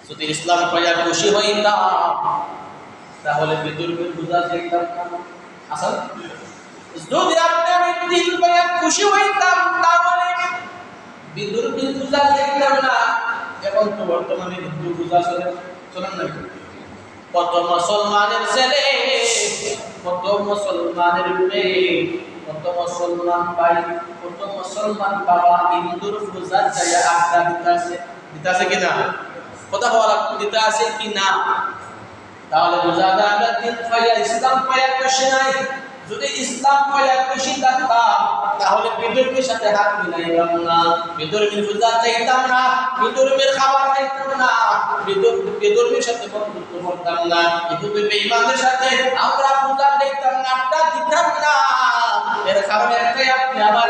যদি ইসলাম পাইয়া খুশি হইতাম তাহলে বিদুর্মের পূজা দেখতাম না। আসল যদি আপনি আমি দিন পাইয়া খুশি হইতাম তাহলে বিদুর্মের পূজা দেখতাম না। এখন তো বর্তমানে হিন্দু পূজা চলেন না। কত মুসলমানের ছেলে, কত মুসলমানের মেয়ে, কত মুসলমান ভাই, কত মুসলমান বাবা হিন্দুর পূজা চাইয়া আড্ডা দিতেছে কিনা? কথা বলা দিতেছে কিনা? তাহলে বোঝা যায় আমরা দিন পাইয়া ইসলাম পাইয়া খুশি নাই। যদি ইসলাম পাইয়া খুশি থাকতাম তাহলে বিদুর্মের সাথে হাত মিলাইতাম না, বিদুর্মের পূজা চাইতাম না, বিদুর্মের খাবার খাইতাম না, বিদুর্মের সাথে বন্ধুত্ব করতাম না, বেঈমানদের সাথে আমরা পূজা দিতাম না, আড্ডা দিতাম না। এর কারণে একটাই, আপনি আমার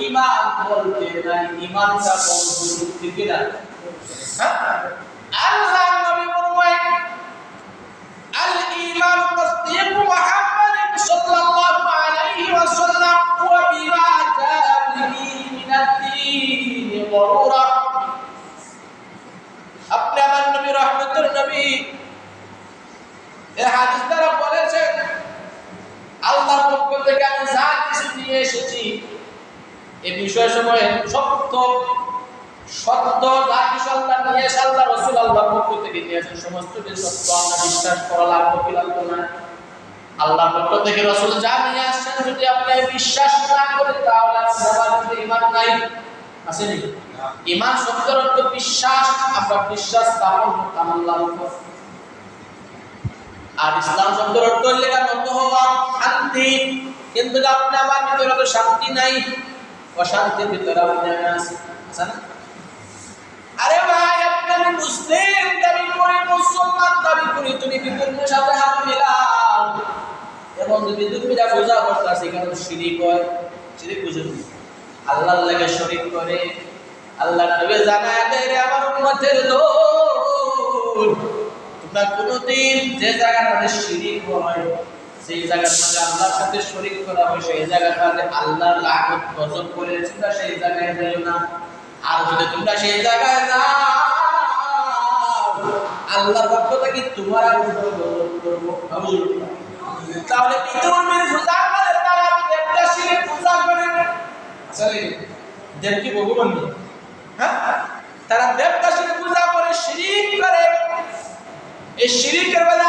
ঈমান বলতে নাই, ঈমানটা বলতে ঠিক না? আল্লাহ নবী বলেন আল ঈমান তাসদীক মুহাম্মাদ সাল্লাল্লাহু আলাইহি ওয়াসাল্লাম ওয়া বিমা জাআ বিহি মিনাদ-দীন দারুরা। আপনি আমার নবী রহমতের নবী এই হাদিস দ্বারা বলেছেন আল্লাহর পক্ষ থেকে আমি যা কিছু নিয়ে এসেছি এই বিষয় সময়ে সত্য যা কিছু আল্লাহ নিয়ে এসে আল্লাহ রাসূল আল্লাহর পক্ষ থেকে নিয়েছেন সমস্ত কিছু সত্য। আমরা বিশ্বাস করা লাগবে কি লাগবে না? আল্লাহর পক্ষ থেকে রাসূল যা নিয়ে আসছেন যদি আপনি বিশ্বাস না করেন তাহলে আপনার ঈমান নাই। আছে নি? ঈমান শব্দের অর্থ বিশ্বাস। আমরা বিশ্বাস স্থাপন করতাম আল্লাহর উপর। আর ইসলাম শব্দের অর্থ নত হওয়া, শান্তি। কিন্তু আপনি আমার ভিতরে তো শান্তি নাই, অশান্তির ভিতরে আপনি আছেন। আছে না? আরে ভাই, আপনি মুসলিম দাবি করে, মুসলমান দাবি করে তুমি বিদুর্মের সাথে হাত মিলাও এবং বিদুর্মীরা পূজা করতেছে, কারণ শিরিক হয়। শিরিক বুঝুন, আল্লাহর লাগে শরীক করে। আল্লাহর নবী জানায় দেয় আমার উম্মতের দোল, তোমরা কোনদিন যে জায়গার মধ্যে শিরিক হয়, সেই জায়গার মধ্যে আল্লাহর সাথে শরীক করা হয়, সেই জায়গার মধ্যে আল্লাহর লানত গজব করে তোমরা সেই জায়গায় যাও না। আর যদি তোমরা সেই জায়গায় যাও, আল্লাহর পক্ষ থেকে তোমার উপর গজব করবো। তাহলে বিদুর্মীর পূজা করে, তারা দেবদাসীর পূজা করে। সরি, দেব কি ভগবান নেই? হ্যাঁ, তারা দেবদাসীর পূজা করে, শিরিক করে। এই শিরিকের বেলা